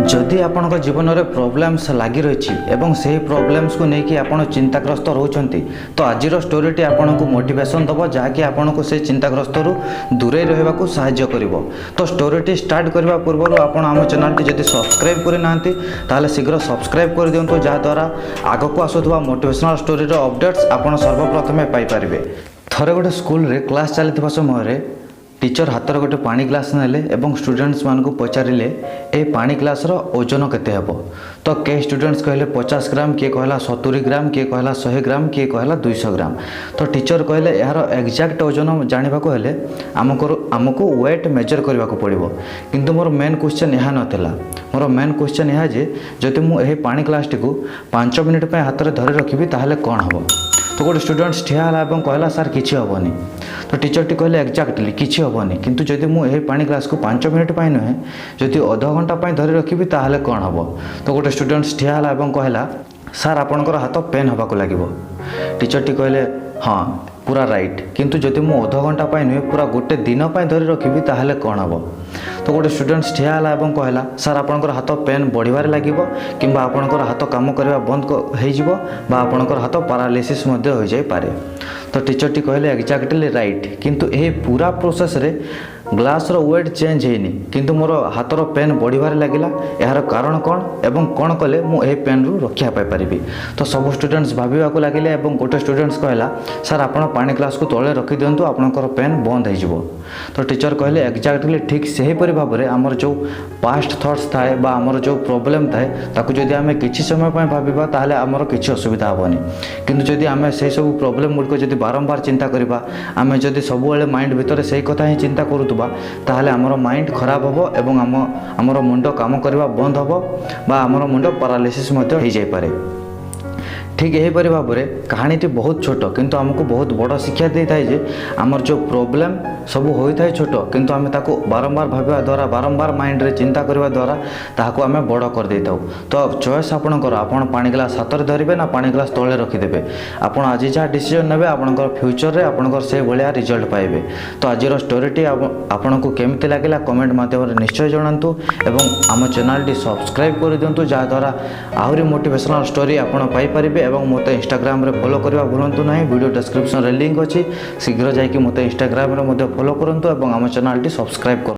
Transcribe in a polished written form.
जदि आपण जीवन में प्रोब्लेम्स लगी रही एवं से प्रोब्लेम्स को लेकिन आप चिंताग्रस्त रोचंती तो आज स्टोरीटी आपन को मोटिवेशन दब जहाँकि आपन को से चिंताग्रस्त दूरे रहा साहाय्य कर। तो स्टोरीटी स्टार्ट करने पूर्व आप आम चैनल जब सब्सक्राइब करना शीघ्र सब्सक्राइब कर दिंतु जहाँद्वारा आग को आसुवा मोटिवेशनल स्टोरी अपडेट्स आप सर्वप्रथमे पाइपर। थरे गोटे स्कूल रे क्लास चलता समय टीचर हाथर गोटे पानी ग्लास नेले एवं स्टूडेंट्स मान को पचारे ए पानी ग्लास रो ओजन केते हेबो। तो कई स्टूडेंट्स कहले 50 ग्राम, किए कहला 70 ग्राम, किए कहला 100 ग्राम, किए कहला 200 ग्राम। तो टीचर कहले यार एक्जाक्ट ओजन जानवा को हेले आमको वेट मेजर करने को पड़ो। किंतु मोर मेन क्वेश्चन यह नाला। मोर मेन क्वेश्चन यह जे जदि मुझे पानी ग्लास टी 5 मिनिट हाथ में धरी रखी ताहले कौन हम। तो गोटे स्टूडेंट्स ठिया और कहला सार किसी हेनी। तो टीचर टी कहले एक्जाक्टली किसी हेनी, किंतु जदि मुझे पानी ग्लास को 5 मिनिट नुहे जदि अध घंटा धरी रखी ताहले कौन हम। तो गोटे स्टूडेंट्स ठिया और कहला सार आपणकर हाथ पेन हवा को लगे। टीचर टी कहले हाँ पूरा राइट, किंतु जदि मु अध घंटा नुहे पूरा गोटे दिन धरी रखी ताहले कौन हम। तो गोटे स्टूडेंट्स ठिया और कहला सार आपणकर हाथ पेन बढ़िबार लगे कि आपणकर हाथ काम करने बंद हो आपणकर हाथ पारालिसिस हो जाए पारे। तो टीचर टी कहले एक्जाक्टली राइट, किंतु यह पूरा प्रोसेस रे ग्लास रो वेट चेंज होनी किंतु मोर हाथर पेन बढ़िबार लगिला। यार कारण कौन एवं कौन कले मुझे पेन रु रक्षा पाई परिबी। तो सब स्टूडेंट्स भाविबा को लगिले एवं गोटे स्टूडेंट्स कहला सर आपण पानी ग्लास को तले रखी दिंतु आपणकर पेन बंद हो। तो टीचर कहले एक्जाक्टली ठीक से ही भाव में आमर जो पास्ट थॉट्स थाए बा आमर जो प्रॉब्लम थाए ताकू जदि आमे किछि समय पय भाबिबा ताहले आमर किछि असुविधा होबनी। किंतु जदि आमे से सब प्रॉब्लम गुड़िक जदि बारंबार चिंता करबा आमे जदि सबुबेले माइंड भितर से कथा ही चिंता करूतबा ताहले आमर माइंड खराब होबो एवं आमर मुंड काम करबा बंद होबो बा आमर मुंड पैरालिसिस मध्य हो जाय पारे। ठीक यही भाव में कहानीटी बहुत छोट किंतु आमको बहुत बड़ शिक्षा दे था जे आमर जो प्रॉब्लम सब होता है छोट किंतु आम ताको बारंबार भाविया द्वारा बारंबार माइंड रे चिंता करने द्वारा ताको आम बड़ कर दे था। तो चॉइस आपणकर आपण पानी ग्लास हाथ में धरवे ना पानी ग्लास तले रखिदेवे। आप आज जहाँ डिसीजन नेबे आपणकर फ्यूचर रे आपणकर से भाया रिजल्ट पाइबे। तो आज स्टोरीटी आपन को केमती लगिला कमेंट माध्यम निश्चय जनातु एवं आम चैनल टी सब्सक्राइब कर दिंतु जहाँद्वारा आहरी मोटिवेशनल स्टोरी आपन पाई परिबे। एवं मत इंस्टाग्राम रे फॉलो करवा भूलु ना। वीडियो डिस्क्रिप्शन रे लिंक अच्छी शीघ्र जाकि मत इंस्टाग्राम रे फॉलो करंतु एवं आम चैनल टी सब्सक्राइब कर।